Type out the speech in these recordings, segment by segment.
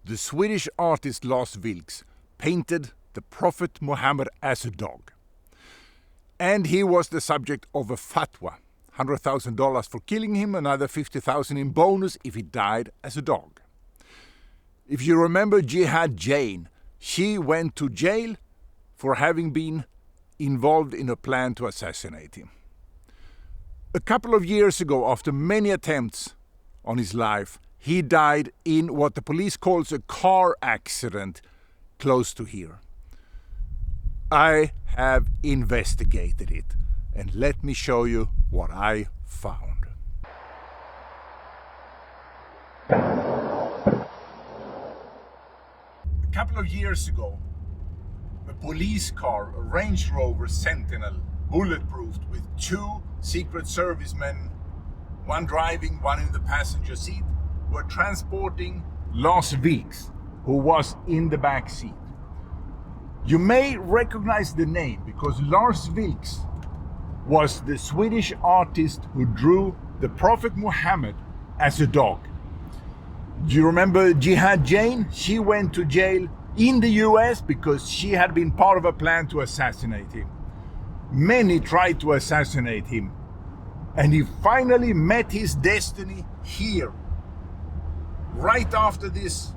The Swedish artist Lars Vilks painted the Prophet Muhammad as a dog. And he was the subject of a fatwa, $100,000 for killing him, another $50,000 in bonus if he died as a dog. If you remember Jihad Jain, she went to jail for having been involved in a plan to assassinate him. A couple of years ago, after many attempts on his life, he died in what the police calls a car accident close to here. I have investigated it, and let me show you what I found. A couple of years ago, a police car, a Range Rover Sentinel, bulletproofed with two Secret Service men, one driving, one in the passenger seat, were transporting Lars Vilks, who was in the back seat. You may recognize the name because Lars Vilks was the Swedish artist who drew the Prophet Muhammad as a dog. Do you remember Jihad Jain? She went to jail in the US because she had been part of a plan to assassinate him. Many tried to assassinate him, and he finally met his destiny here, right after this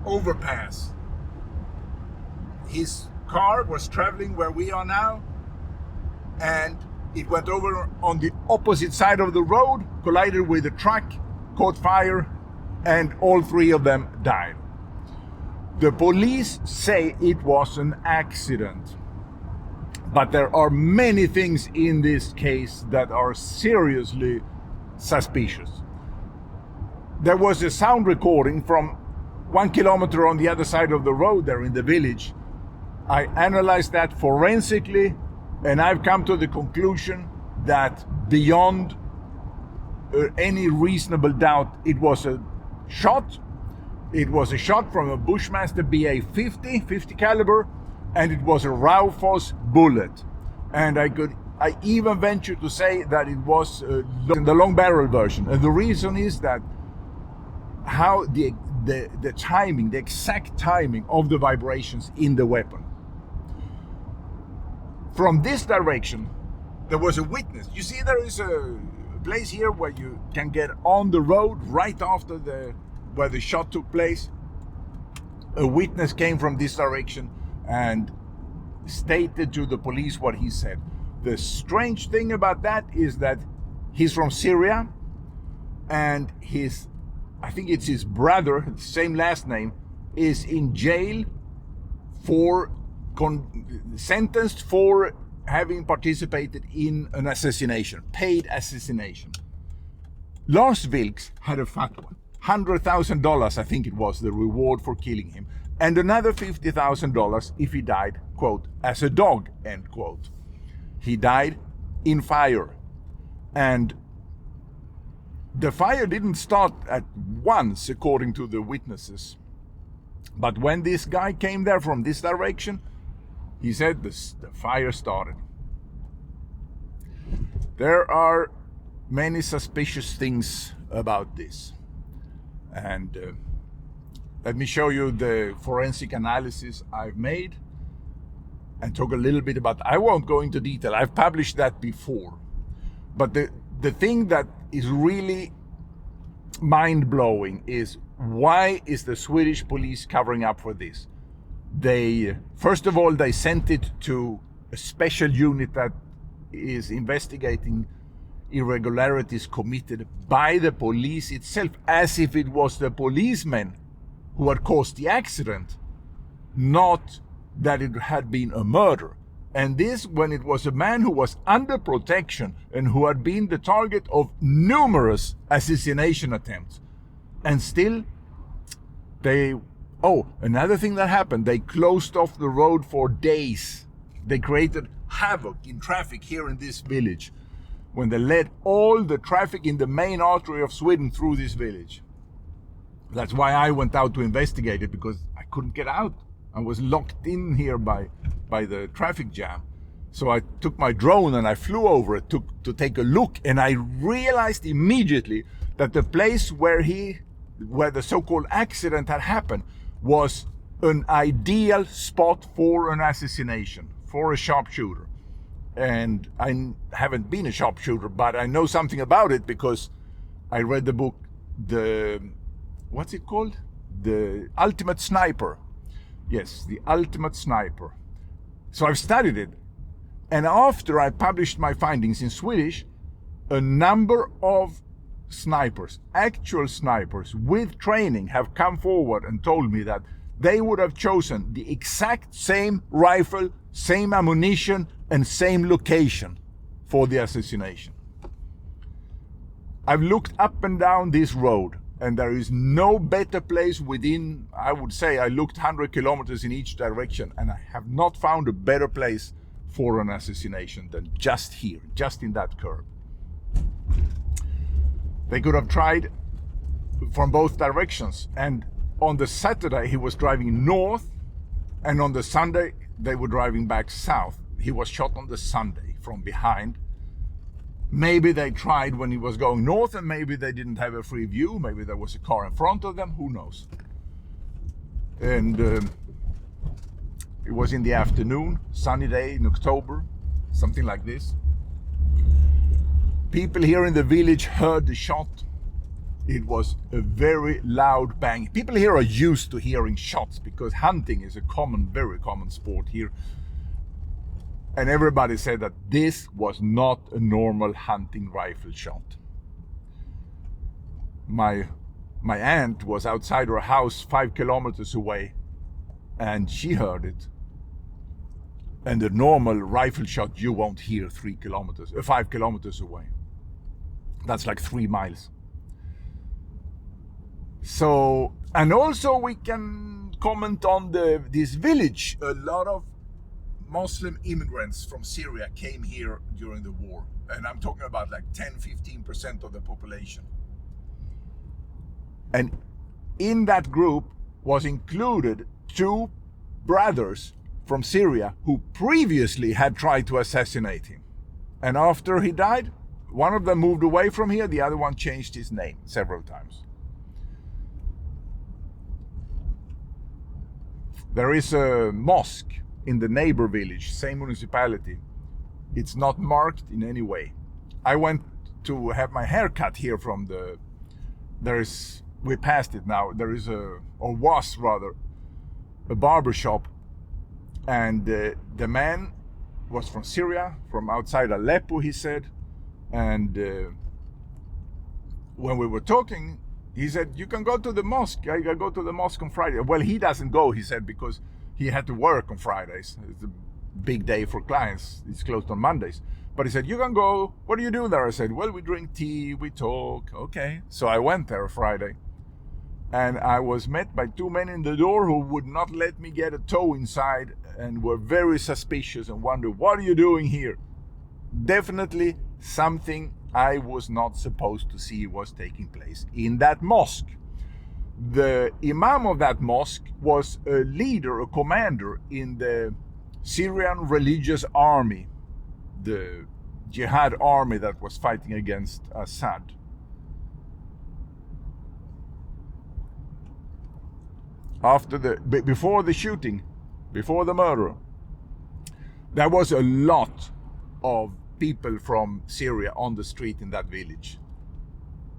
overpass. His car was traveling where we are now, and it went over on the opposite side of the road, collided with a truck, caught fire, and all three of them died. The police say it was an accident, but there are many things in this case that are seriously suspicious. There was a sound recording from 1 kilometer on the other side of the road there in the village. I analyzed that forensically, and I've come to the conclusion that beyond any reasonable doubt, it was a shot. It was a shot from a Bushmaster BA-50, 50 caliber, and it was a Raufoss bullet. And I even venture to say that it was the long barrel version. And the reason is that how the timing, the exact timing of the vibrations in the weapon. From this direction, there was a witness. You see, there is a place here where you can get on the road right after where the shot took place. A witness came from this direction and stated to the police what he said. The strange thing about that is that he's from Syria, and I think it's his brother, same last name, is in jail sentenced for having participated in an assassination, paid assassination. Lars Vilks had a fatwa, $100,000 I think it was the reward for killing him, and another $50,000 if he died, quote, as a dog, end quote. He died in fire, and the fire didn't start at once, according to the witnesses. But when this guy came there from this direction, he said the fire started. There are many suspicious things about this. And let me show you the forensic analysis I've made and talk a little bit about. I won't go into detail. I've published that before. But the thing that is really mind-blowing is, why is the Swedish police covering up for this? First of all, they sent it to a special unit that is investigating irregularities committed by the police itself, as if it was the policemen who had caused the accident, not that it had been a murder. And this when it was a man who was under protection and who had been the target of numerous assassination attempts. And still, another thing that happened, they closed off the road for days. They created havoc in traffic here in this village when they led all the traffic in the main artery of Sweden through this village. That's why I went out to investigate it, because I couldn't get out. I was locked in here by the traffic jam. So I took my drone and I flew over it to take a look, and I realized immediately that the place where he where the so-called accident had happened, was an ideal spot for an assassination, for a sharpshooter. And I haven't been a sharpshooter, but I know something about it because I read the book, what's it called? The Ultimate Sniper. Yes, The Ultimate Sniper. So I've studied it. And after I published my findings in Swedish, a number of snipers, actual snipers with training, have come forward and told me that they would have chosen the exact same rifle, same ammunition, and same location for the assassination. I've looked up and down this road, and there is no better place within, I would say, I looked 100 kilometers in each direction, and I have not found a better place for an assassination than just here, just in that curve. They could have tried from both directions, and on the Saturday he was driving north, and on the Sunday they were driving back south. He was shot on the Sunday from behind. Maybe they tried when he was going north, and maybe they didn't have a free view. Maybe there was a car in front of them, who knows. And it was in the afternoon, sunny day in October, something like this. People here in the village heard the shot. It was a very loud bang. People here are used to hearing shots because hunting is a common, very common sport here. And everybody said that this was not a normal hunting rifle shot. My aunt was outside her house 5 kilometers away, and she heard it. And the normal rifle shot you won't hear 5 kilometers away. That's like 3 miles. So, and also we can comment on this village. A lot of Muslim immigrants from Syria came here during the war. And I'm talking about like 10-15% of the population. And in that group was included 2 brothers from Syria who previously had tried to assassinate him. And after he died, one of them moved away from here, the other one changed his name several times. There is a mosque in the neighbor village, same municipality. It's not marked in any way. I went to have my hair cut here from we passed it now. There is was a barber shop, and the man was from Syria, from outside Aleppo, he said. And when we were talking, he said, you can go to the mosque. I go to the mosque on Friday. Well, he doesn't go, he said, because he had to work on Fridays. It's a big day for clients. It's closed on Mondays. But he said, you can go. What do you do there? I said, well, we drink tea, we talk. Okay. So I went there Friday. And I was met by 2 men in the door who would not let me get a toe inside and were very suspicious and wondered, what are you doing here? Definitely something I was not supposed to see was taking place in that mosque. The imam of that mosque was a leader, a commander in the Syrian religious army, the jihad army that was fighting against Assad. Before the shooting, before the murder, there was a lot of people from Syria on the street in that village.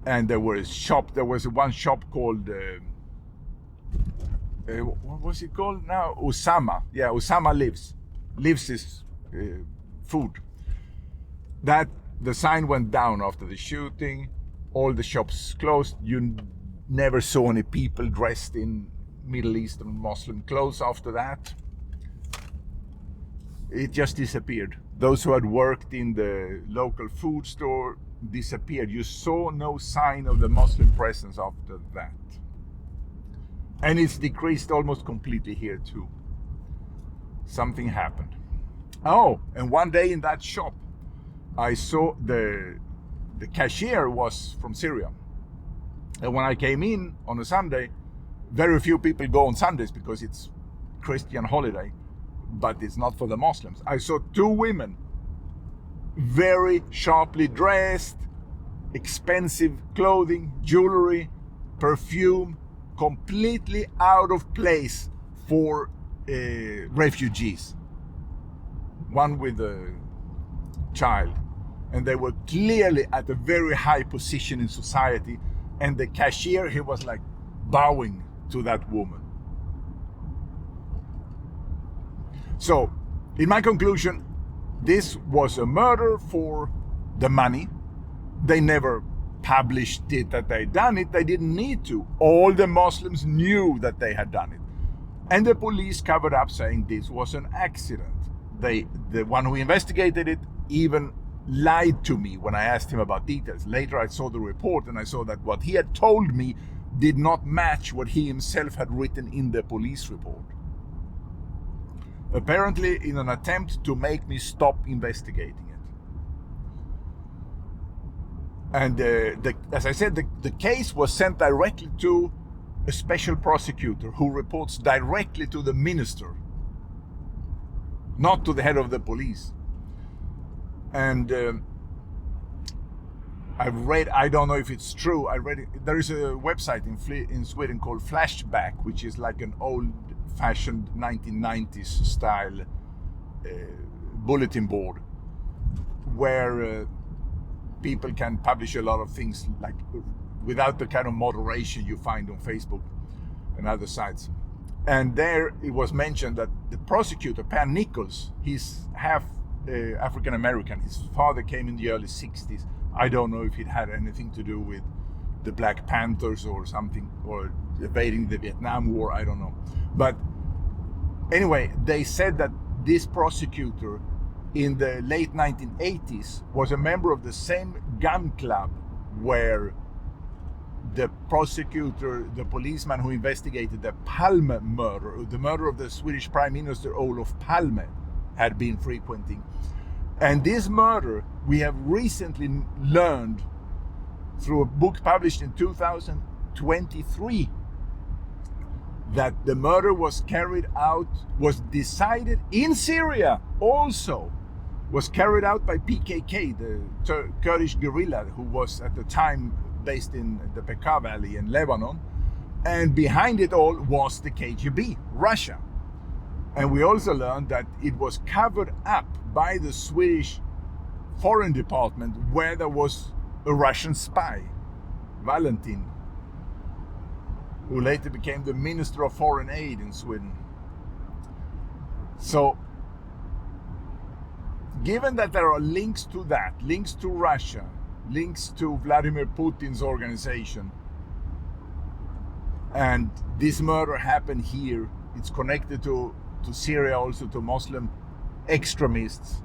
And there was one shop called, what was it called now? Osama. Yeah, Osama lives his food. That, the sign went down after the shooting. All the shops closed. You never saw any people dressed in Middle Eastern Muslim clothes after that. It just disappeared. Those who had worked in the local food store disappeared. You saw no sign of the Muslim presence after that. And it's decreased almost completely here too. Something happened. Oh, and one day in that shop, I saw the cashier was from Syria. And when I came in on a Sunday, very few people go on Sundays because it's Christian holiday, but it's not for the Muslims. I saw 2 women, very sharply dressed, expensive clothing, jewelry, perfume, completely out of place for refugees. One with a child. And they were clearly at a very high position in society. And the cashier, he was like bowing to that woman. So, in my conclusion, this was a murder for the money. They never published it that they done it. They didn't need to. All the Muslims knew that they had done it. And the police covered up saying this was an accident. The one who investigated it even lied to me when I asked him about details. Later I saw the report and I saw that what he had told me did not match what he himself had written in the police report. Apparently in an attempt to make me stop investigating it. And as I said, the case was sent directly to a special prosecutor who reports directly to the minister, not to the head of the police. And I don't know if it's true, I read it, there is a website in Sweden called Flashback, which is like an old-fashioned 1990s style bulletin board, where people can publish a lot of things like without the kind of moderation you find on Facebook and other sites. And there it was mentioned that the prosecutor, Per Nichols, he's half African American. His father came in the early 60s. I don't know if it had anything to do with the Black Panthers or something, or evading the Vietnam War, I don't know. But anyway, they said that this prosecutor in the late 1980s was a member of the same gun club where the prosecutor, the policeman who investigated the Palme murder, the murder of the Swedish Prime Minister Olof Palme, had been frequenting. And this murder, we have recently learned through a book published in 2023, that the murder was carried out, was decided in Syria also, was carried out by PKK, the Kurdish guerrilla who was at the time based in the Bekaa Valley in Lebanon. And behind it all was the KGB, Russia. And we also learned that it was covered up by the Swedish Foreign Department, where there was a Russian spy, Valentin, who later became the Minister of Foreign Aid in Sweden. So, given that there are links to that, links to Russia, links to Vladimir Putin's organization, and this murder happened here, it's connected to Syria, also to Muslim extremists.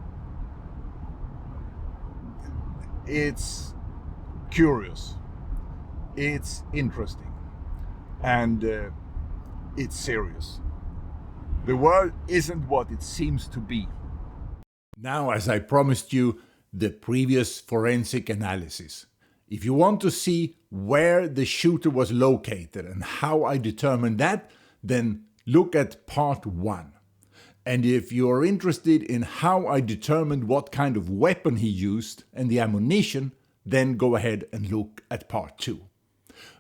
It's curious, it's interesting, and it's serious. The world isn't what it seems to be. Now, as I promised you, the previous forensic analysis. If you want to see where the shooter was located and how I determined that, then look at part 1. And if you are interested in how I determined what kind of weapon he used and the ammunition, then go ahead and look at part 2.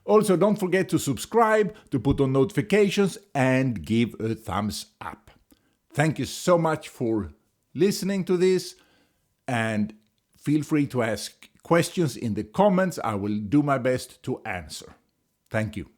Also, don't forget to subscribe, to put on notifications, and give a thumbs up. Thank you so much for listening to this, and feel free to ask questions in the comments. I will do my best to answer. Thank you.